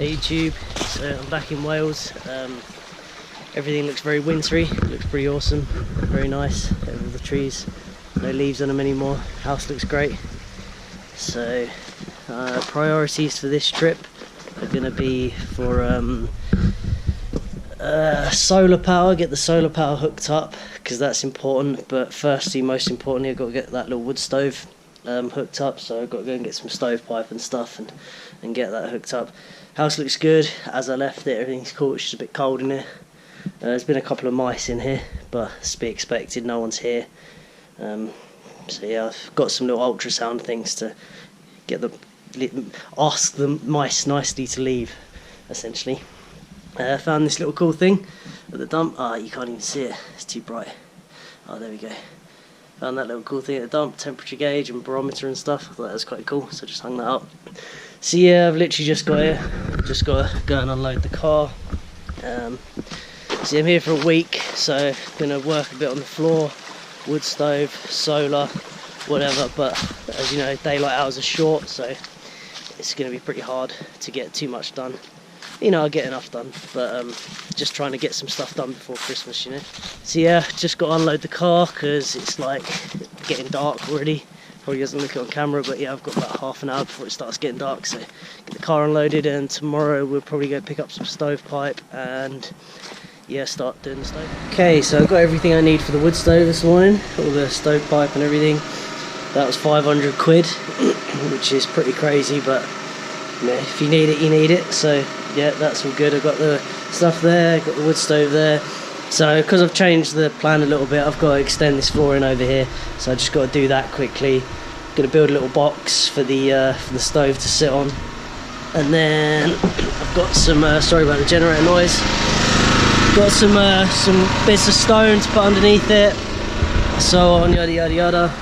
Hey YouTube, so I'm back in Wales. Everything looks very wintry, looks pretty awesome, very nice. All the trees, no leaves on them anymore. House looks great. So priorities for this trip are going to be for solar power, get the solar power hooked up because that's important. But firstly, most importantly, I've got to get that little wood stove hooked up, so I've got to go and get some stovepipe and stuff and get that hooked up. House looks good. As I left it, everything's cool. It's just a bit cold in here. There's been a couple of mice in here, but it's to be expected, no one's here. So yeah, I've got some little ultrasound things to get ask the mice nicely to leave, essentially. I found this little cool thing at the dump. You can't even see it, it's too bright. Oh, there we go. Found that little cool thing at the dump, temperature gauge and barometer and stuff. I thought that was quite cool, so I just hung that up. So yeah, I've literally just got here. Just got to go and unload the car. So I'm here for a week, so I'm going to work a bit on the floor, wood stove, solar, whatever. But as you know, daylight hours are short, so it's going to be pretty hard to get too much done. You know, I'll get enough done, but just trying to get some stuff done before Christmas, you know. So yeah, just got to unload the car because it's like getting dark already. Probably doesn't look it on camera, but yeah, I've got about half an hour before it starts getting dark, so get the car unloaded, and tomorrow we'll probably go pick up some stovepipe and yeah, start doing the stove. Okay, so I've got everything I need for the wood stove this morning, all the stovepipe and everything. That was 500 quid, which is pretty crazy, but you know, if you need it, you need it. So yeah, that's all good. I've got the stuff there, got the wood stove there. So because I've changed the plan a little bit, I've got to extend this flooring over here, so I just got to do that quickly. Going to build a little box for the stove to sit on, and then I've got some sorry about the generator noise. Got some bits of stone to put underneath it, so on, yada yada yada.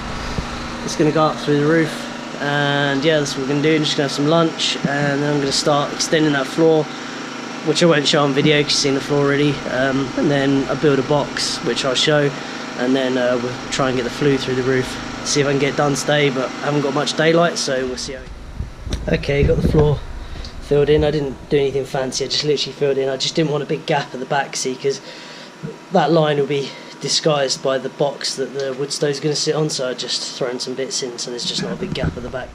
It's going to go up through the roof, and yeah, that's what we're going to do. I'm just going to have some lunch, and then I'm going to start extending that floor, which I won't show on video because you've seen the floor already. And then I'll build a box, which I'll show, and then we'll try and get the flue through the roof. See if I can get it done today, but I haven't got much daylight, so we'll see how it... Okay, got the floor filled in. I didn't do anything fancy, I just literally filled in. I just didn't want a big gap at the back, see, because that line will be disguised by the box that the wood stove's going to sit on, so I just thrown some bits in so there's just not a big gap at the back.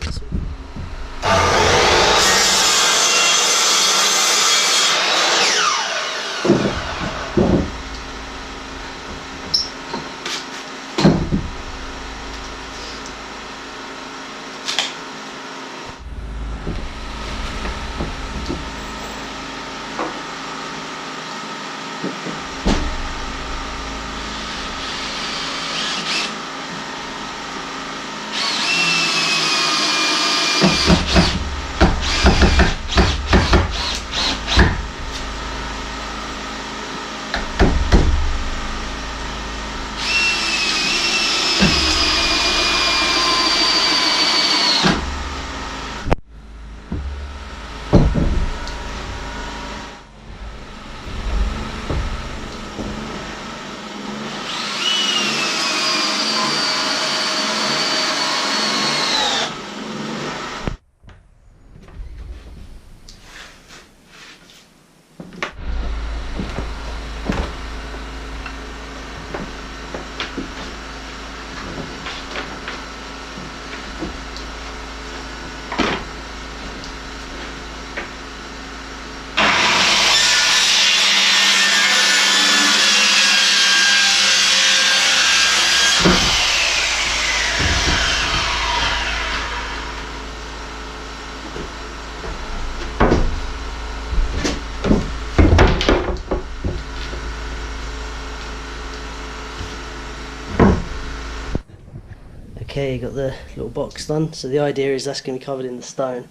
Okay, got the little box done. So the idea is that's going to be covered in the stone,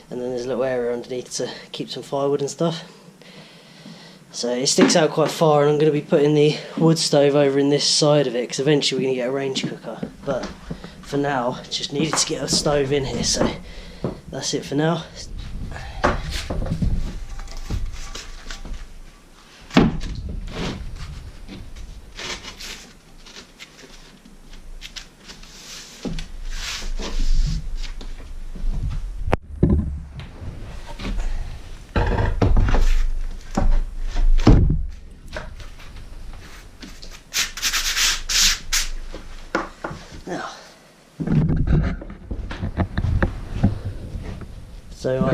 and then there's a little area underneath to keep some firewood and stuff. So it sticks out quite far, and I'm going to be putting the wood stove over in this side of it, because eventually we're going to get a range cooker. But for now, just needed to get a stove in here, so that's it for now. So I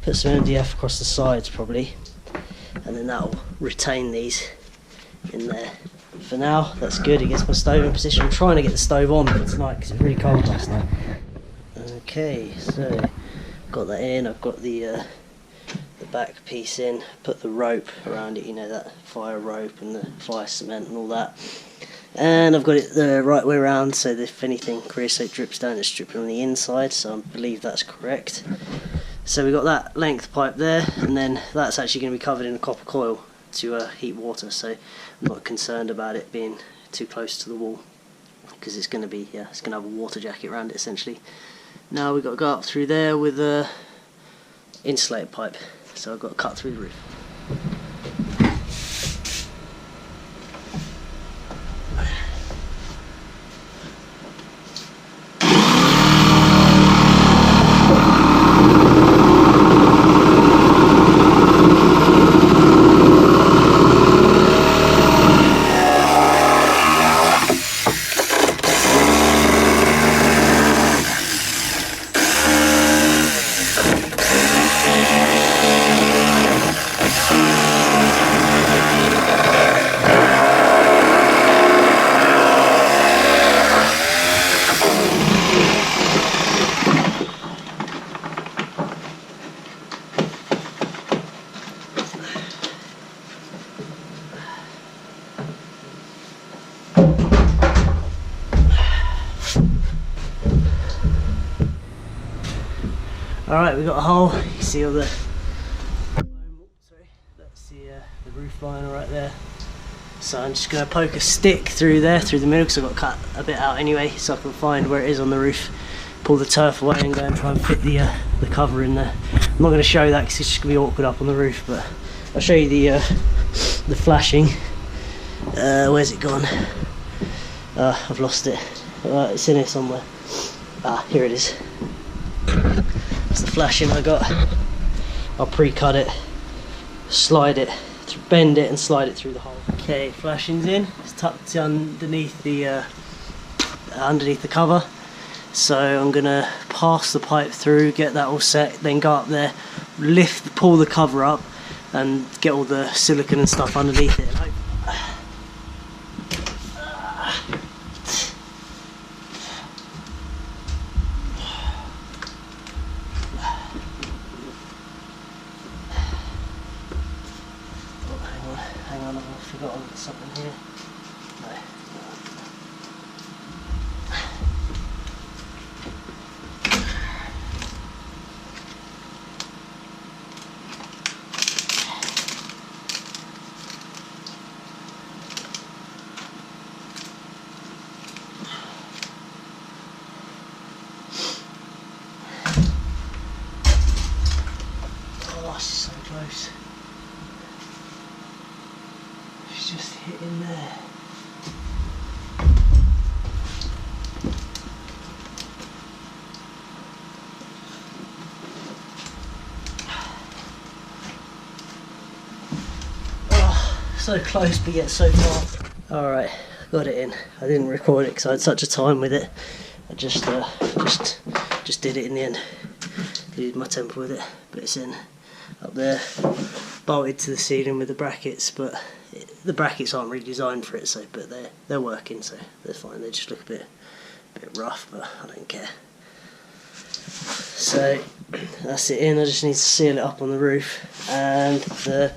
put some MDF across the sides probably, and then that'll retain these in there. For now, that's good. It gets my stove in position. I'm trying to get the stove on for tonight because it's really cold last night. Okay, so got that in. I've got the back piece in. Put the rope around it. You know, that fire rope and the fire cement and all that. And I've got it the right way around, so that if anything creosote drips down, it's dripping on the inside. So I believe that's correct. So we've got that length pipe there, and then that's actually going to be covered in a copper coil to heat water, so I'm not concerned about it being too close to the wall, because it's going to be, it's going to have a water jacket around it essentially. Now we've got to go up through there with a insulated pipe, so I've got to cut through the roof. Alright, we've got a hole. You can see all the that's the roof liner right there. So I'm just going to poke a stick through there, through the middle, because I've got to cut a bit out anyway, so I can find where it is on the roof, pull the turf away and go and try and fit the cover in there. I'm not going to show that because it's just going to be awkward up on the roof, but I'll show you the flashing. Where's it gone? I've lost it. It's in here somewhere. Here it is. That's the flashing I got. I'll pre-cut it, slide it, bend it and slide it through the hole. Okay, flashing's in. It's tucked underneath the cover. So I'm gonna pass the pipe through, get that all set, then go up there, pull the cover up and get all the silicone and stuff underneath it. Hang on, I've forgotten something here. No. Oh, it's so close. It's just hitting there. Oh, so close but yet so far. Alright, got it in. I didn't record it because I had such a time with it. I just did it in the end. Lose my temper with it, but it's in up there, bolted to the ceiling with the brackets, but the brackets aren't really designed for it, so but they're working, so they're fine. They just look a bit rough, but I don't care. So that's it in. I just need to seal it up on the roof, and the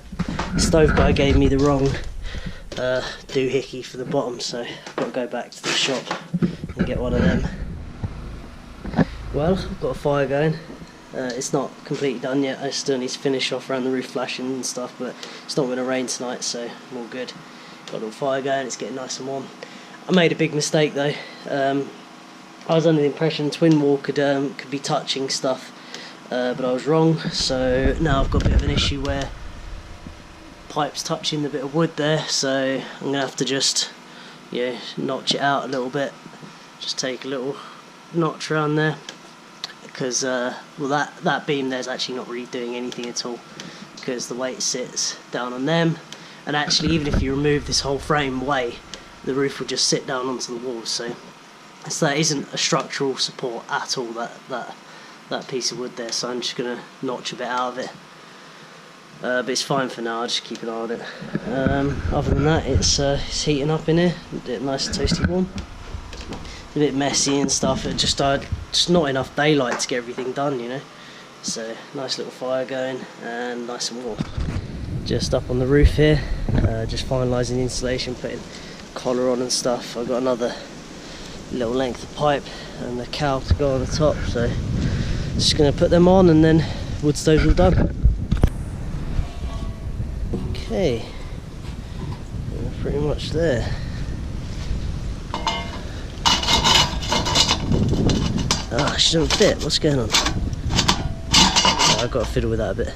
stove guy gave me the wrong doohickey for the bottom, so I've got to go back to the shop and get one of them. Well, I've got a fire going. It's not completely done yet. I still need to finish off around the roof flashing and stuff, but it's not going to rain tonight, so I'm all good. Got a little fire going, it's getting nice and warm. I made a big mistake though. I was under the impression twin wall could be touching stuff, but I was wrong. So now I've got a bit of an issue where pipe's touching the bit of wood there, so I'm going to have to just notch it out a little bit. Just take a little notch around there, because well, that beam there's actually not really doing anything at all, because the weight sits down on them, and actually even if you remove this whole frame away, the roof will just sit down onto the walls, so that isn't a structural support at all, that that piece of wood there, so I'm just going to notch a bit out of it. But it's fine for now, I'll just keep an eye on it. Other than that, it's heating up in here, nice and toasty warm. A bit messy and stuff, just not enough daylight to get everything done, you know. So nice little fire going and nice and warm. Just up on the roof here, just finalising the installation, putting collar on and stuff. I've got another little length of pipe and the cowl to go on the top, so just going to put them on and then wood stove's all done. Okay, pretty much there. Ah, she doesn't fit. What's going on? Oh, I've got to fiddle with that a bit.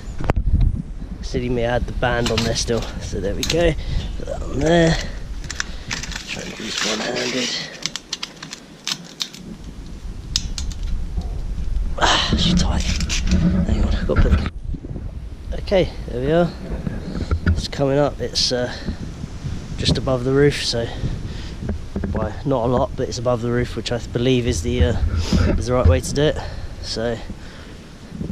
Silly me, I had the band on there still. So there we go. Put that on there. Try and do this one-handed. Ah, she's tight. Hang on, I've got to put it. Okay, there we are. It's coming up. It's just above the roof, so not a lot, but it's above the roof, which I believe is the right way to do it. So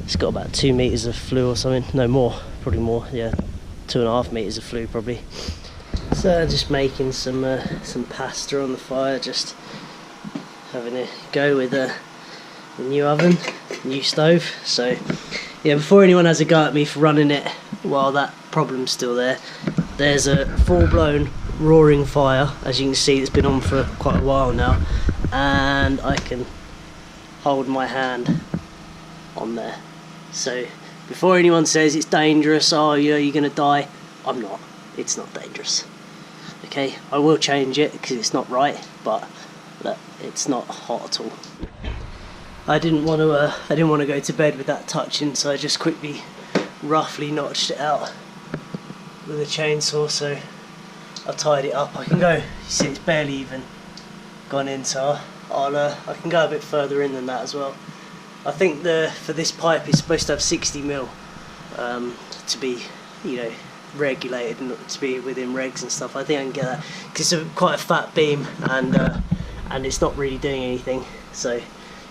it's got about 2 meters of flue or something. No more, probably more. Yeah, 2.5 meters of flue probably. So just making some pasta on the fire, just having a go with the new oven, new stove. So yeah, before anyone has a go at me for running it while that problem's still there, there's a full-blown roaring fire, as you can see. It's been on for quite a while now, and I can hold my hand on there. So before anyone says it's dangerous, oh, you know, you're gonna die, I'm not. It's not dangerous. Okay, I will change it because it's not right, but look, it's not hot at all. I didn't want to go to bed with that touching, so I just quickly roughly notched it out with a chainsaw. So I tied it up. I can go, you see it's barely even gone in, so I can go a bit further in than that as well. I think for this pipe it's supposed to have 60 mil to be, you know, regulated and to be within regs and stuff. I think I can get that because it's quite a fat beam, and it's not really doing anything. So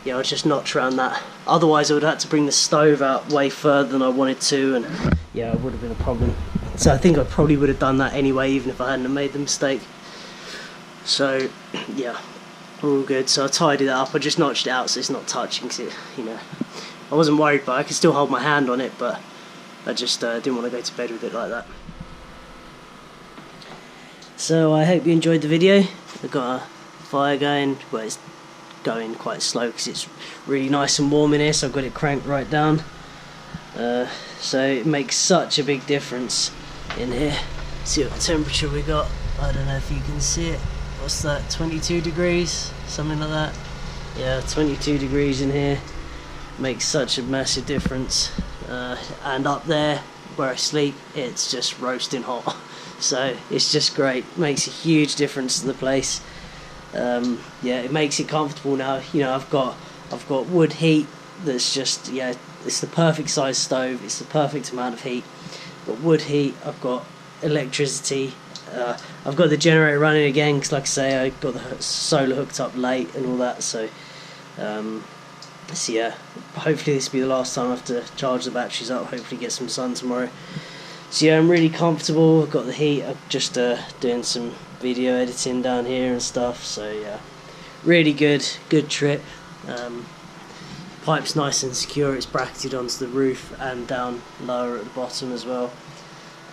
yeah, I'll just notch around that. Otherwise I would have had to bring the stove out way further than I wanted to, and yeah, it would have been a problem. So I think I probably would have done that anyway, even if I hadn't have made the mistake. So yeah, we're all good. So I tidied it up. I just notched it out so it's not touching, because it, you know, I wasn't worried, but I could still hold my hand on it, but I just didn't want to go to bed with it like that. So I hope you enjoyed the video. I've got a fire going. Well, it's going quite slow because it's really nice and warm in here, so I've got it cranked right down. So it makes such a big difference in here. See what temperature we got. I don't know if you can see it. What's that, 22 degrees? Something like that. Yeah, 22 degrees in here. Makes such a massive difference. And up there where I sleep, it's just roasting hot. So it's just great. Makes a huge difference to the place. Yeah, it makes it comfortable now. You know, I've got wood heat that's just, yeah, it's the perfect size stove. It's the perfect amount of heat. Got wood heat. I've got electricity. I've got the generator running again because, like I say, I got the solar hooked up late and all that. So yeah, hopefully this will be the last time I have to charge the batteries up. Hopefully get some sun tomorrow. So yeah, I'm really comfortable. I've got the heat. I'm just doing some video editing down here and stuff. So yeah, really good trip. Pipe's nice and secure. It's bracketed onto the roof and down lower at the bottom as well.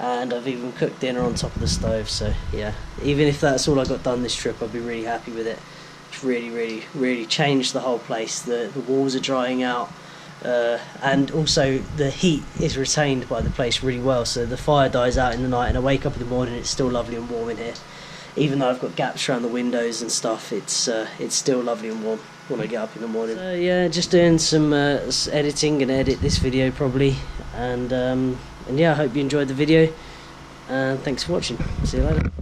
And I've even cooked dinner on top of the stove. So yeah, even if that's all I got done this trip, I'll be really happy with it. It's really changed the whole place. The walls are drying out, and also the heat is retained by the place really well. So the fire dies out in the night, and I wake up in the morning, it's still lovely and warm in here. Even though I've got gaps around the windows and stuff, it's still lovely and warm when I get up in the morning. So yeah, just doing some editing. Gonna edit this video probably, and yeah, I hope you enjoyed the video, and thanks for watching. See you later.